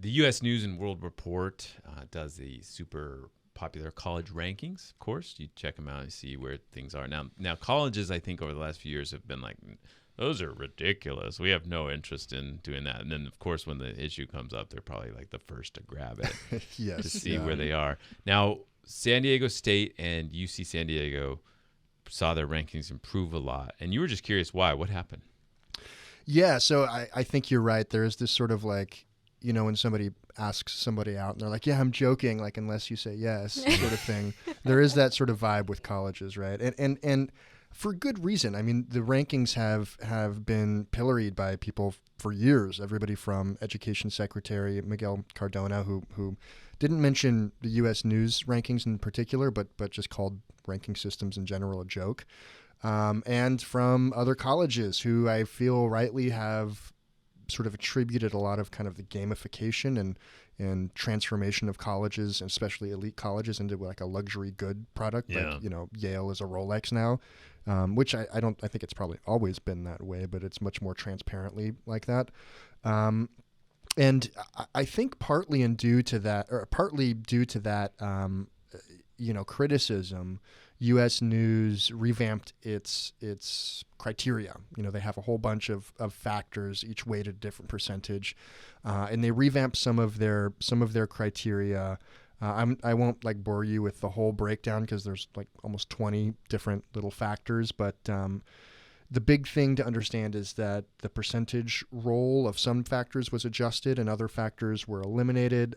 The U.S. News and World Report does the super popular college rankings. Of course, you check them out and see where things are now. Colleges, I think, over the last few years have been like, those are ridiculous. We have no interest in doing that. And then, of course, when the issue comes up, they're probably like the first to grab it Yes, to see where they are. Now, San Diego State and UC San Diego saw their rankings improve a lot. And you were just curious why. What happened? Yeah, so I think you're right. There is this sort of like, when somebody asks somebody out and they're like, yeah, I'm joking, like, unless you say yes, sort of thing. There is that sort of vibe with colleges, right? And for good reason. I mean, the rankings have been pilloried by people for years. Everybody from Education Secretary Miguel Cardona, who didn't mention the U.S. News rankings in particular, but just called ranking systems in general a joke. And from other colleges who I feel rightly have sort of attributed a lot of kind of the gamification and transformation of colleges, and especially elite colleges, into like a luxury good product. Yeah. Like, Yale is a Rolex now, which I think it's probably always been that way, but it's much more transparently like that. And I think partly due to that criticism, U.S. News revamped its criteria. They have a whole bunch of factors, each weighted a different percentage, and they revamped some of their criteria. I won't like bore you with the whole breakdown because there's like almost 20 different little factors, but the big thing to understand is that the percentage role of some factors was adjusted and other factors were eliminated.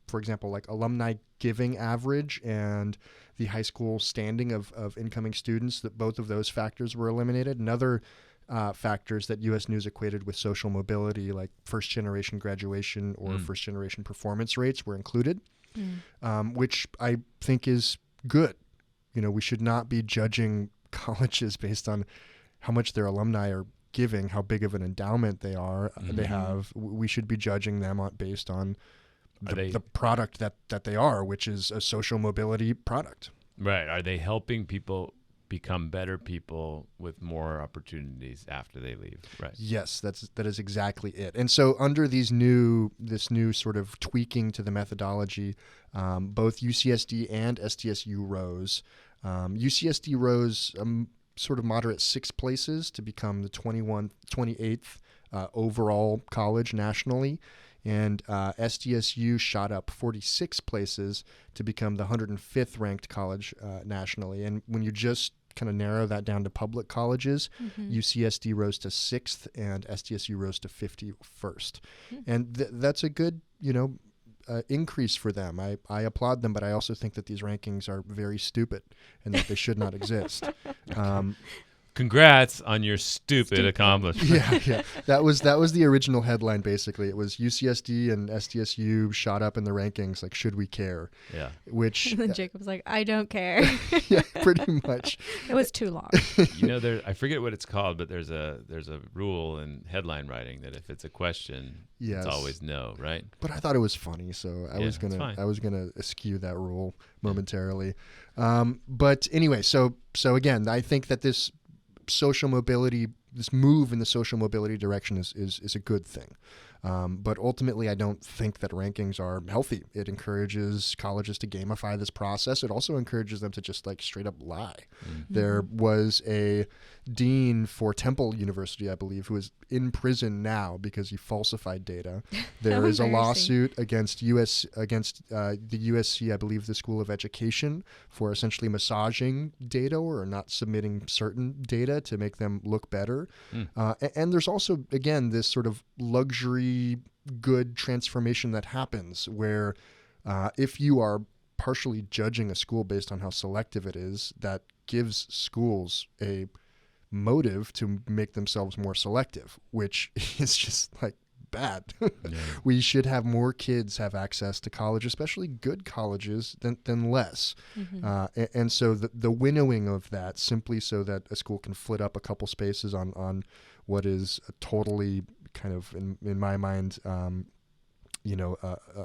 For example, like alumni giving average and the high school standing of incoming students, that both of those factors were eliminated. And other factors that U.S. News equated with social mobility, like first-generation graduation or first-generation performance rates, were included, which I think is good. We should not be judging colleges based on how much their alumni are giving, how big of an endowment they have. We should be judging them based on the product that they are, which is a social mobility product. Right. Are they helping people become better people with more opportunities after they leave? Right. Yes, that is exactly it. And so under this new sort of tweaking to the methodology, both UCSD and SDSU rose. UCSD rose sort of moderate 6 places to become the 28th overall college nationally. And SDSU shot up 46 places to become the 105th ranked college nationally. And when you just kind of narrow that down to public colleges, UCSD rose to 6th and SDSU rose to 51st. And that's a good, increase for them. I applaud them, but I also think that these rankings are very stupid and that they should not exist. Congrats on your stupid accomplishment. Yeah. That was the original headline, basically. It was UCSD and SDSU shot up in the rankings, like, should we care? Yeah. Which... And then Jacob's like, I don't care. Yeah, pretty much. It was too long. I forget what it's called, but there's a rule in headline writing that if it's a question, it's always no, right? But I thought it was funny, so I was gonna eschew that rule momentarily. But anyway, so again, I think that this social mobility, this move in the social mobility direction is a good thing. But ultimately, I don't think that rankings are healthy. It encourages colleges to gamify this process. It also encourages them to just like straight up lie. There was a dean for Temple University, I believe, who is in prison now because he falsified data. There is a lawsuit against the USC, I believe, the School of Education, for essentially massaging data or not submitting certain data to make them look better. And there's also, again, this sort of luxury good transformation that happens where if you are partially judging a school based on how selective it is, that gives schools a motive to make themselves more selective, which is just like bad. We should have more kids have access to college, especially good colleges, than less. And so the winnowing of that simply so that a school can flit up a couple spaces on what is a totally kind of, in my mind, a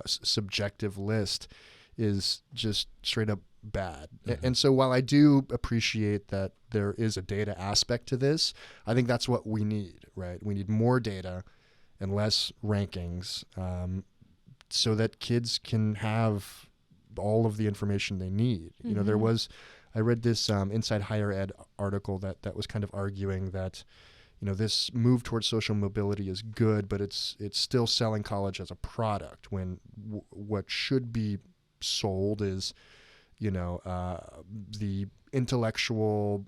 subjective list is just straight up bad. And so while I do appreciate that there is a data aspect to this, I think that's what we need, right? We need more data and less rankings. so that kids can have all of the information they need. You know, I read this Inside Higher Ed article that was kind of arguing that, you know, this move towards social mobility is good, but it's still selling college as a product when what should be sold is, you know, the intellectual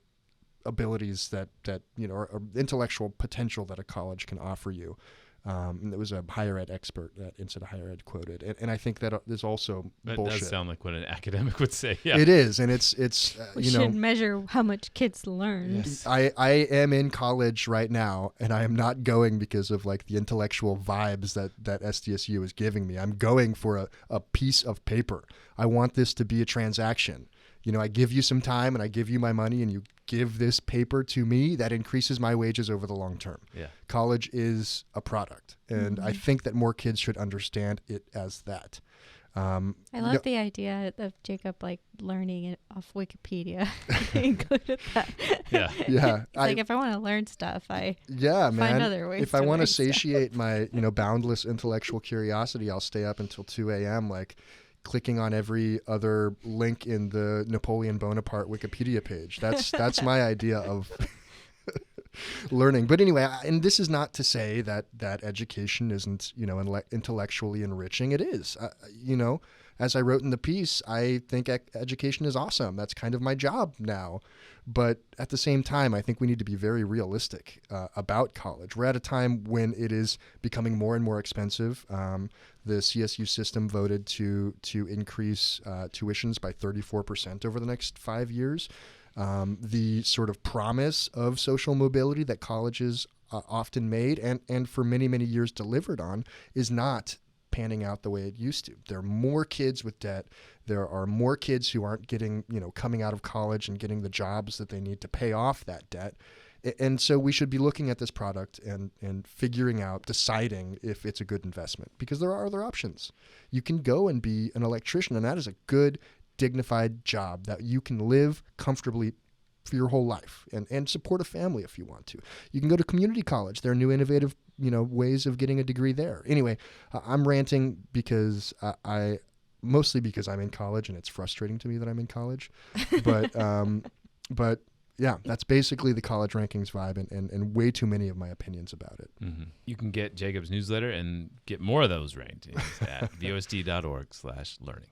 abilities that you know, or intellectual potential that a college can offer you. And it was a higher ed expert that Inside Higher Ed quoted, and I think that is also bullshit. That does sound like what an academic would say. Yeah, it is, and it's we you know, should measure how much kids learn. Yes. I am in college right now, and I am not going because of like the intellectual vibes that SDSU is giving me. I'm going for a piece of paper. I want this to be a transaction. You know, I give you some time and I give you my money and you give this paper to me. That increases my wages over the long term. Yeah. College is a product. And I think that more kids should understand it as that. I love the idea of Jacob like learning it off Wikipedia. He included that. Yeah. It's like if I want to learn stuff, I find other ways. If I want to satiate my, you know, boundless intellectual curiosity, I'll stay up until 2 a.m. like clicking on every other link in the Napoleon Bonaparte Wikipedia page. That's my idea of learning. But anyway, and this is not to say that education isn't, you know, intellectually enriching. It is. You know, as I wrote in the piece, I think education is awesome. That's kind of my job now. But at the same time, I think we need to be very realistic about college. We're at a time when it is becoming more and more expensive. The CSU system voted to increase tuitions by 34% over the next 5 years. The sort of promise of social mobility that colleges often made and for many, many years delivered on is not panning out the way it used to. There are more kids with debt. There are more kids who aren't getting, you know, coming out of college and getting the jobs that they need to pay off that debt. And so we should be looking at this product and figuring out, deciding if it's a good investment, because there are other options. You can go and be an electrician, and that is a good, dignified job that you can live comfortably for your whole life and support a family if you want to. You can go to community college. There are new innovative, you know, ways of getting a degree there. Anyway, I'm ranting because mostly because I'm in college and it's frustrating to me that I'm in college. But yeah, that's basically the college rankings vibe and way too many of my opinions about it. Mm-hmm. You can get Jacob's newsletter and get more of those rankings at vosd.org/learning.